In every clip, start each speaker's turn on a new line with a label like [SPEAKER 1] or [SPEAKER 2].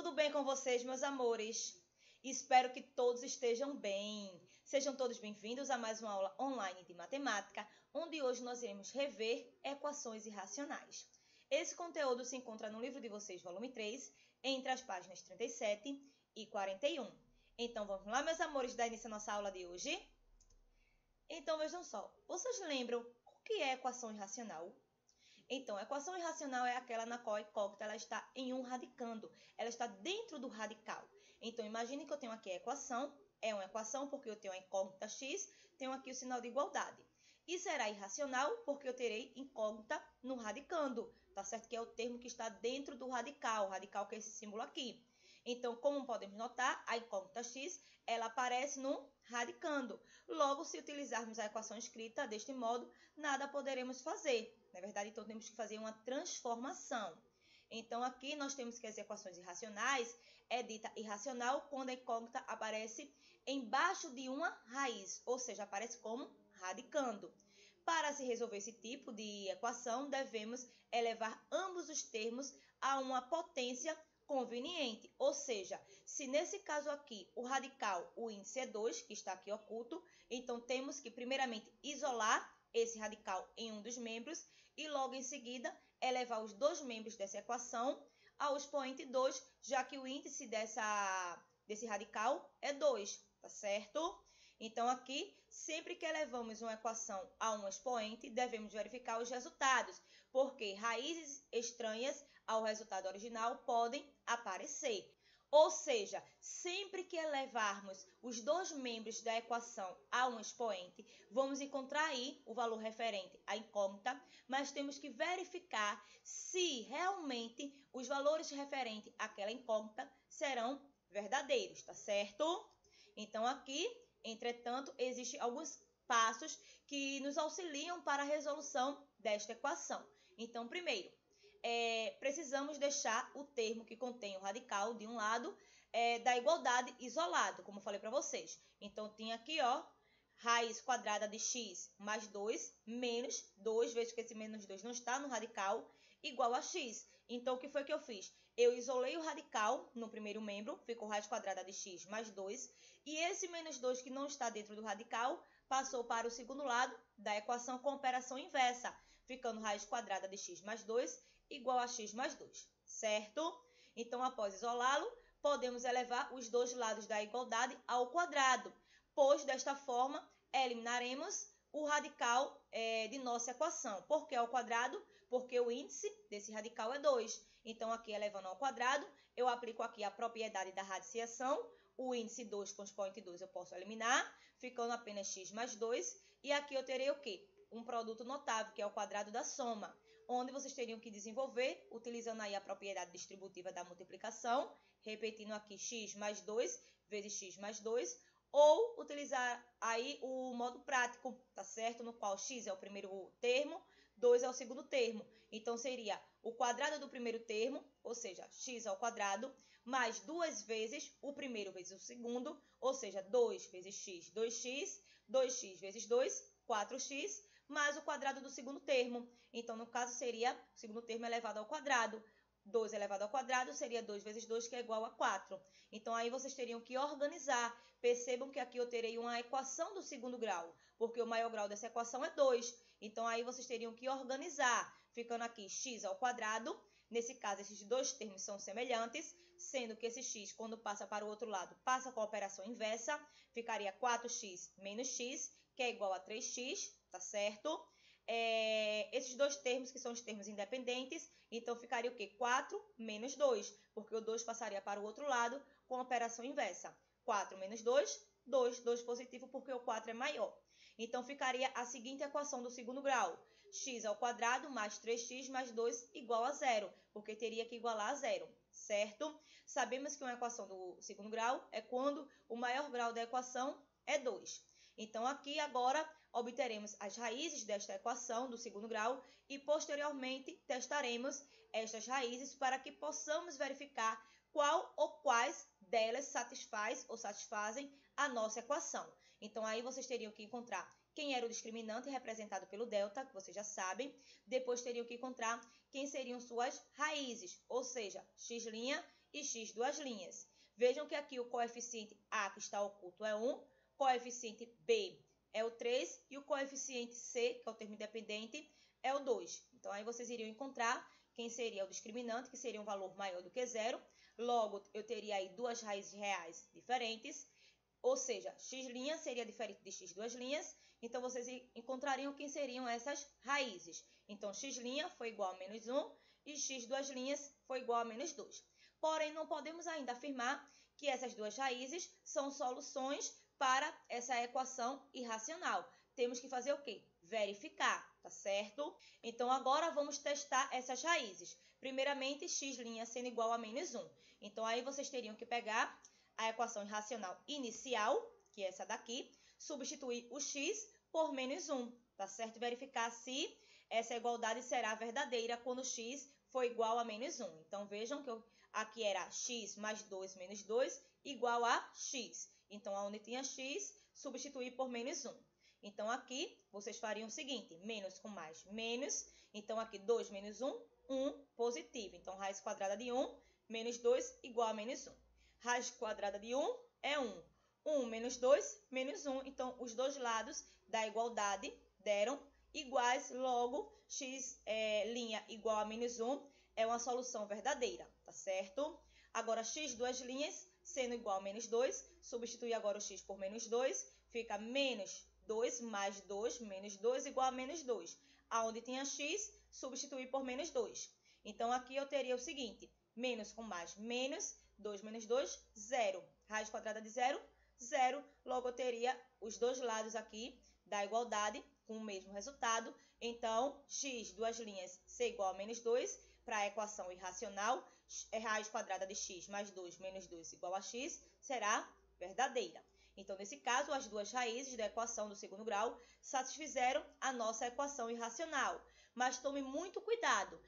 [SPEAKER 1] tudo bem com vocês, meus amores? Espero que todos estejam bem. Sejam todos bem-vindos a mais uma aula online de matemática, onde hoje nós iremos rever equações irracionais. Esse conteúdo se encontra no livro de vocês, volume 3, entre as páginas 37 e 41. Então, vamos lá, meus amores, dar início à nossa aula de hoje? Então, vejam só. Vocês lembram o que é equação irracional? Então, a equação irracional é aquela na qual a incógnita ela está em um radicando. Ela está dentro do radical. Então, imagine que eu tenho aqui a equação. É uma equação porque eu tenho a incógnita x, tenho aqui o sinal de igualdade. E será irracional porque eu terei incógnita no radicando. Tá certo? Que é o termo que está dentro do radical. O radical que é esse símbolo aqui. Então, como podemos notar, a incógnita x, ela aparece no radicando. Logo, se utilizarmos a equação escrita deste modo, nada poderemos fazer. Na verdade, então, temos que fazer uma transformação. Então, aqui nós temos que as equações irracionais é dita irracional quando a incógnita aparece embaixo de uma raiz, ou seja, aparece como radicando. Para se resolver esse tipo de equação, devemos elevar ambos os termos a uma potência conveniente, ou seja, se nesse caso aqui o radical, o índice é 2, que está aqui oculto, então temos que primeiramente isolar esse radical em um dos membros e logo em seguida elevar os dois membros dessa equação ao expoente 2, já que o índice desse radical é 2, tá certo? Então, aqui, sempre que elevamos uma equação a um expoente, devemos verificar os resultados, porque raízes estranhas ao resultado original podem aparecer. Ou seja, sempre que elevarmos os dois membros da equação a um expoente, vamos encontrar aí o valor referente à incógnita, mas temos que verificar se realmente os valores referentes àquela incógnita serão verdadeiros, tá certo? Então, aqui, entretanto, existem alguns passos que nos auxiliam para a resolução desta equação. Então, primeiro, precisamos deixar o termo que contém o radical de um lado da igualdade isolado, como eu falei para vocês. Então, eu tinha aqui, ó, raiz quadrada de x mais 2 menos 2, vezes que esse menos 2 não está no radical, igual a x. Então, o que foi que eu fiz? Eu isolei o radical no primeiro membro, ficou raiz quadrada de x mais 2, e esse menos 2 que não está dentro do radical passou para o segundo lado da equação com operação inversa, ficando raiz quadrada de x mais 2 igual a x mais 2, certo? Então, após isolá-lo, podemos elevar os dois lados da igualdade ao quadrado, pois desta forma eliminaremos o radical de nossa equação. Por que ao quadrado? Porque o índice desse radical é 2. Então, aqui elevando ao quadrado, eu aplico aqui a propriedade da radiciação. O índice 2 com expoente 2 eu posso eliminar, ficando apenas x mais 2. E aqui eu terei o quê? Um produto notável, que é o quadrado da soma, onde vocês teriam que desenvolver, utilizando aí a propriedade distributiva da multiplicação, repetindo aqui x mais 2 vezes x mais 2, ou utilizar aí o modo prático, tá certo? No qual x é o primeiro termo, 2 é o segundo termo. Então, seria o quadrado do primeiro termo, ou seja, x ao quadrado, mais 2 vezes o primeiro vezes o segundo, ou seja, 2 vezes x, 2x, 2x vezes 2, 4x, mais o quadrado do segundo termo. Então, no caso, seria o segundo termo elevado ao quadrado. 2 elevado ao quadrado seria 2 vezes 2, que é igual a 4. Então, aí vocês teriam que organizar. Percebam que aqui eu terei uma equação do segundo grau, porque o maior grau dessa equação é 2. Então, aí vocês teriam que organizar, ficando aqui x ao quadrado. Nesse caso, esses dois termos são semelhantes, sendo que esse x, quando passa para o outro lado, passa com a operação inversa. Ficaria 4x menos x, que é igual a 3x, tá certo? Esses dois termos, que são os termos independentes, então ficaria o quê? 4 menos 2, porque o 2 passaria para o outro lado com a operação inversa. 4 menos 2, 2, 2 positivo, porque o 4 é maior. Então, ficaria a seguinte equação do segundo grau. X ao quadrado mais 3x mais 2 igual a 0, porque teria que igualar a 0, certo? Sabemos que uma equação do segundo grau é quando o maior grau da equação é 2. Então, aqui agora obteremos as raízes desta equação do segundo grau e posteriormente testaremos estas raízes para que possamos verificar qual ou quais delas satisfaz ou satisfazem a nossa equação. Então, aí vocês teriam que encontrar quem era o discriminante representado pelo delta, que vocês já sabem. Depois teriam que encontrar quem seriam suas raízes, ou seja, x' e x duas linhas. Vejam que aqui o coeficiente A que está oculto é 1, coeficiente B é o 3 e o coeficiente C, que é o termo independente, é o 2. Então, aí vocês iriam encontrar quem seria o discriminante, que seria um valor maior do que zero. Logo, eu teria aí duas raízes reais diferentes, ou seja, x' seria diferente de x duas linhas. Então, vocês encontrariam quem seriam essas raízes. Então, x' foi igual a menos 1 e x duas linhas foi igual a menos 2. Porém, não podemos ainda afirmar que essas duas raízes são soluções para essa equação irracional. Temos que fazer o quê? Verificar, tá certo? Então, agora vamos testar essas raízes. Primeiramente, x' sendo igual a menos 1. Então, aí vocês teriam que pegar a equação irracional inicial, que é essa daqui, substituir o x por menos 1, tá certo? Verificar se essa igualdade será verdadeira quando x for igual a menos 1. Então, vejam que aqui era x mais 2 menos 2 igual a x. Então, onde tinha x, substituir por menos 1. Então, aqui, vocês fariam o seguinte, menos com mais, menos. Então, aqui, 2 menos 1, 1 positivo. Então, raiz quadrada de 1, menos 2, igual a menos 1. Raiz quadrada de 1 é 1. 1 menos 2, menos 1. Então, os dois lados da igualdade deram iguais, logo, x' igual a menos 1 é uma solução verdadeira, tá certo? Agora, x duas linhas, sendo igual a menos 2, substituir agora o x por menos 2, fica menos 2 mais 2, menos 2 igual a menos 2. Aonde tinha x, substituir por menos 2. Então, aqui eu teria o seguinte, menos com mais, menos, 2 menos 2, 0. Raiz quadrada de 0, 0. Logo, eu teria os dois lados aqui da igualdade com o mesmo resultado. Então, x duas linhas ser igual a menos 2, para a equação irracional, raiz quadrada de x mais 2 menos 2 igual a x, será verdadeira. Então, nesse caso, as duas raízes da equação do segundo grau satisfizeram a nossa equação irracional. Mas tome muito cuidado.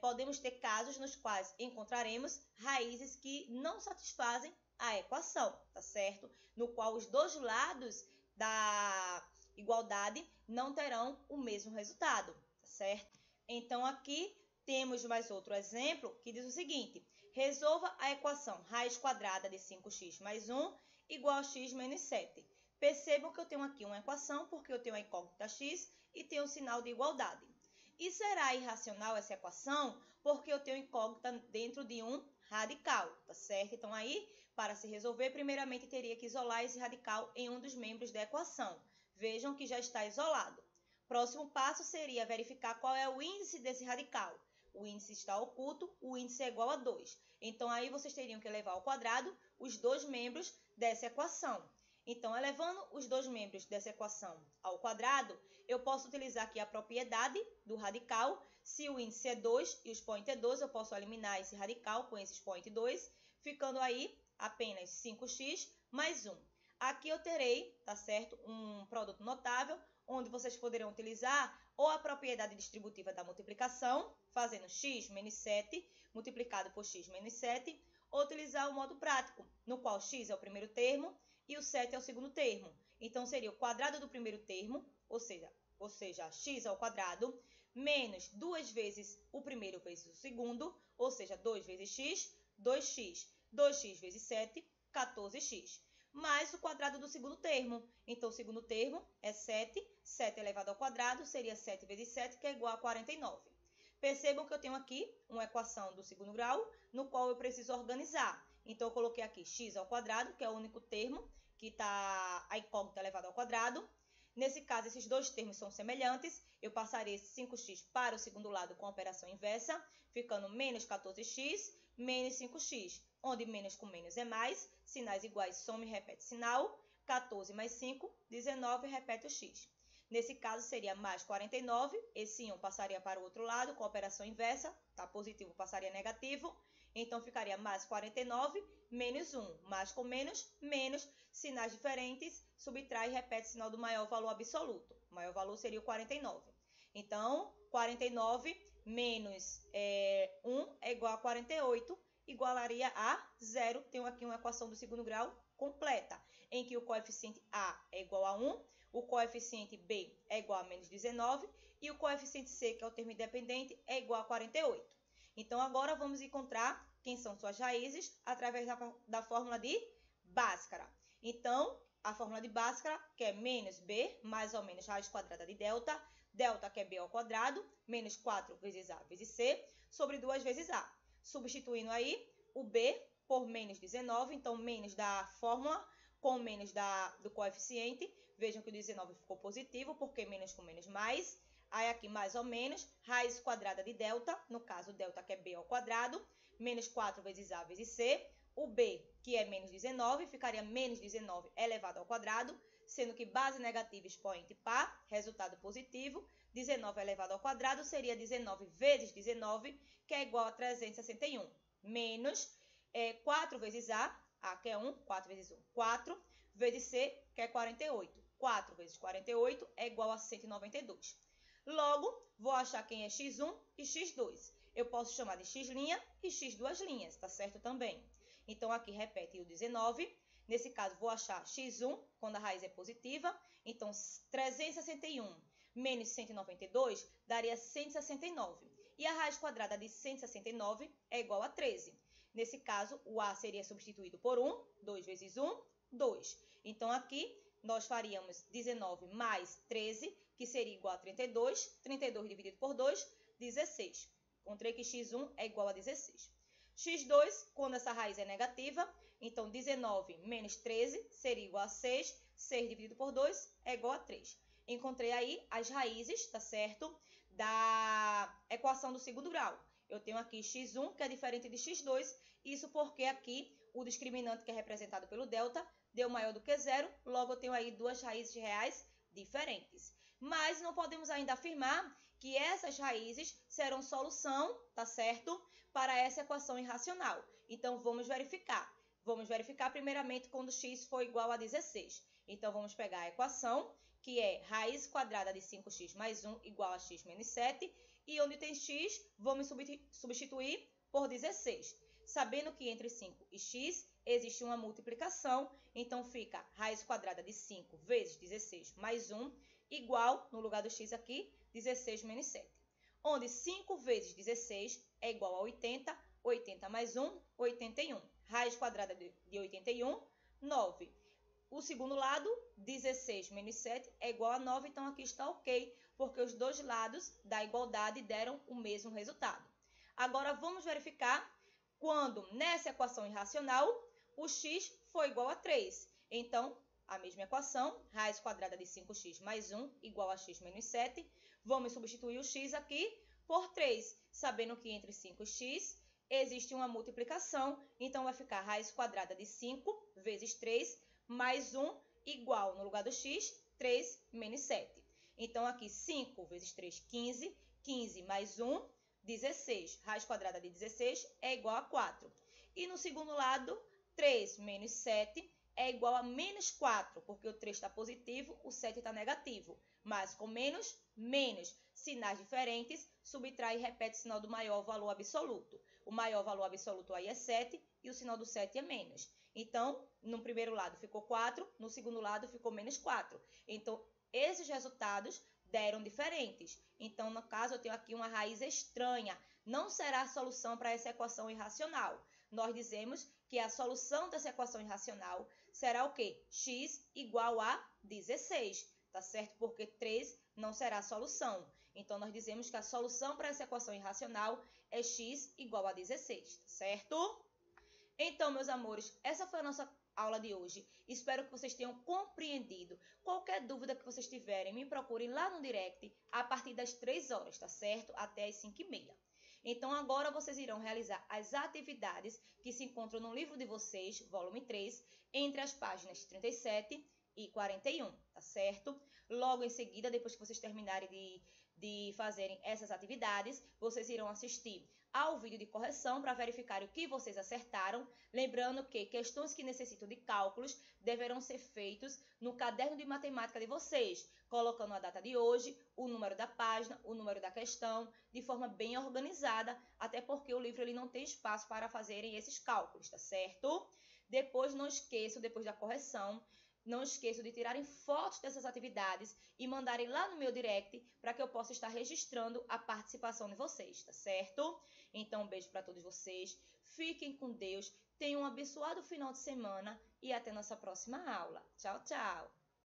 [SPEAKER 1] Podemos ter casos nos quais encontraremos raízes que não satisfazem a equação, tá certo? No qual os dois lados da igualdade não terão o mesmo resultado, tá certo? Então, aqui temos mais outro exemplo que diz o seguinte, resolva a equação raiz quadrada de 5x mais 1 igual a x menos 7. Percebam que eu tenho aqui uma equação porque eu tenho a incógnita x e tenho o sinal de igualdade. E será irracional essa equação porque eu tenho incógnita dentro de um radical, tá certo? Então, aí, para se resolver, primeiramente teria que isolar esse radical em um dos membros da equação. Vejam que já está isolado. Próximo passo seria verificar qual é o índice desse radical. O índice está oculto, o índice é igual a 2. Então, aí vocês teriam que elevar ao quadrado os dois membros dessa equação. Então, elevando os dois membros dessa equação ao quadrado, eu posso utilizar aqui a propriedade do radical. Se o índice é 2 e o expoente é 2, eu posso eliminar esse radical com esse expoente 2, ficando aí apenas 5x mais 1. Aqui eu terei, tá certo, um produto notável, onde vocês poderão utilizar ou a propriedade distributiva da multiplicação, fazendo x menos 7 multiplicado por x menos 7, ou utilizar o modo prático, no qual x é o primeiro termo e o 7 é o segundo termo. Então, seria o quadrado do primeiro termo, ou seja, x ao quadrado, menos 2 vezes o primeiro vezes o segundo, ou seja, 2 vezes x, 2x. 2x vezes 7, 14x. Mais o quadrado do segundo termo. Então, o segundo termo é 7. 7 elevado ao quadrado seria 7 vezes 7, que é igual a 49. Percebam que eu tenho aqui uma equação do segundo grau, no qual eu preciso organizar. Então, eu coloquei aqui x ao quadrado, que é o único termo, que está a incógnita elevada ao quadrado. Nesse caso, esses dois termos são semelhantes. Eu passarei esse 5x para o segundo lado com a operação inversa, ficando menos 14x, menos 5x. Onde menos com menos é mais, sinais iguais, soma e repete sinal. 14 mais 5, 19, repete o x. Nesse caso, seria mais 49, esse 1 passaria para o outro lado com a operação inversa, tá? Positivo passaria negativo, então ficaria mais 49, menos 1. Mais com menos, menos, sinais diferentes, subtrai e repete o sinal do maior valor absoluto. O maior valor seria o 49. Então, 49 menos 1 é igual a 48, igualaria a 0. Tenho aqui uma equação do segundo grau completa, em que o coeficiente A é igual a 1, o coeficiente B é igual a menos 19 e o coeficiente C, que é o termo independente, é igual a 48. Então, agora vamos encontrar quem são suas raízes através da fórmula de Bhaskara. Então, a fórmula de Bhaskara, que é menos b mais ou menos raiz quadrada de delta, delta que é b ao quadrado, menos 4 vezes a vezes c, sobre 2 vezes a. Substituindo aí o b por menos 19, então menos da fórmula com menos do coeficiente. Vejam que o 19 ficou positivo, porque menos com menos mais. Aí aqui mais ou menos, raiz quadrada de delta, no caso delta que é b ao quadrado, menos 4 vezes a vezes c. O b, que é menos 19, ficaria menos 19 elevado ao quadrado, sendo que base negativa expoente par, resultado positivo. 19 elevado ao quadrado seria 19 vezes 19, que é igual a 361, menos 4 vezes a que é 1, 4 vezes 1, 4, vezes c, que é 48. 4 vezes 48 é igual a 192. Logo, vou achar quem é x1 e x2. Eu posso chamar de x' e x duas linhas, tá certo também? Então, aqui repete o 19. Nesse caso, vou achar x1 quando a raiz é positiva. Então, 361 menos 192 daria 169. E a raiz quadrada de 169 é igual a 13. Nesse caso, o a seria substituído por 1. 2 vezes 1, 2. Então, aqui nós faríamos 19 mais 13, que seria igual a 32. 32 dividido por 2, 16. Encontrei que x1 é igual a 16. x2, quando essa raiz é negativa, então 19 menos 13 seria igual a 6. 6 dividido por 2 é igual a 3. Encontrei aí as raízes, tá certo? Da equação do segundo grau. Eu tenho aqui x1, que é diferente de x2, isso porque aqui o discriminante, que é representado pelo delta, deu maior do que zero, logo eu tenho aí duas raízes reais diferentes. Mas não podemos ainda afirmar que essas raízes serão solução, tá certo? Para essa equação irracional. Então, vamos verificar. Vamos verificar primeiramente quando x for igual a 16. Então, vamos pegar a equação, que é raiz quadrada de 5x mais 1 igual a x menos 7. E onde tem x, vamos substituir por 16. Sabendo que entre 5 e x existe uma multiplicação, então fica raiz quadrada de 5 vezes 16 mais 1 igual, no lugar do x aqui, 16 menos 7. Onde 5 vezes 16 é igual a 80, 80 mais 1, 81. Raiz quadrada de 81, 9. O segundo lado, 16 menos 7 é igual a 9, então aqui está ok, porque os dois lados da igualdade deram o mesmo resultado. Agora vamos verificar quando nessa equação irracional o x for igual a 3. Então, a mesma equação, raiz quadrada de 5x mais 1 igual a x menos 7. Vamos substituir o x aqui por 3, sabendo que entre 5 e x existe uma multiplicação, então vai ficar raiz quadrada de 5 vezes 3 mais 1 igual, no lugar do x, 3 menos 7. Então, aqui 5 vezes 3, 15, 15 mais 1, 16. Raiz quadrada de 16 é igual a 4. E no segundo lado, 3 menos 7 é igual a menos 4, porque o 3 está positivo, o 7 está negativo. Mas com menos, menos. Sinais diferentes, subtrai e repete o sinal do maior valor absoluto. O maior valor absoluto aí é 7 e o sinal do 7 é menos. Então, no primeiro lado ficou 4, no segundo lado ficou menos 4. Então, esses resultados deram diferentes. Então, no caso, eu tenho aqui uma raiz estranha. Não será a solução para essa equação irracional. Nós dizemos que a solução dessa equação irracional será o quê? X igual a 16, tá certo? Porque 3 não será a solução. Então, nós dizemos que a solução para essa equação irracional é x igual a 16, tá certo? Então, meus amores, essa foi a nossa aula de hoje. Espero que vocês tenham compreendido. Qualquer dúvida que vocês tiverem, me procurem lá no direct a partir das 3 horas, tá certo? Até as 5h30. Então, agora vocês irão realizar as atividades que se encontram no livro de vocês, volume 3, entre as páginas 37 e 41, tá certo? Logo em seguida, depois que vocês terminarem de fazerem essas atividades, vocês irão assistir ao vídeo de correção para verificar o que vocês acertaram. Lembrando que questões que necessitam de cálculos deverão ser feitos no caderno de matemática de vocês, colocando a data de hoje, o número da página, o número da questão, de forma bem organizada, até porque o livro ele não tem espaço para fazerem esses cálculos, tá certo? Depois, não esqueçam, depois da correção, Não esqueçam de tirarem fotos dessas atividades e mandarem lá no meu direct para que eu possa estar registrando a participação de vocês, tá certo? Então, um beijo para todos vocês. Fiquem com Deus. Tenham um abençoado final de semana e até nossa próxima aula. Tchau, tchau!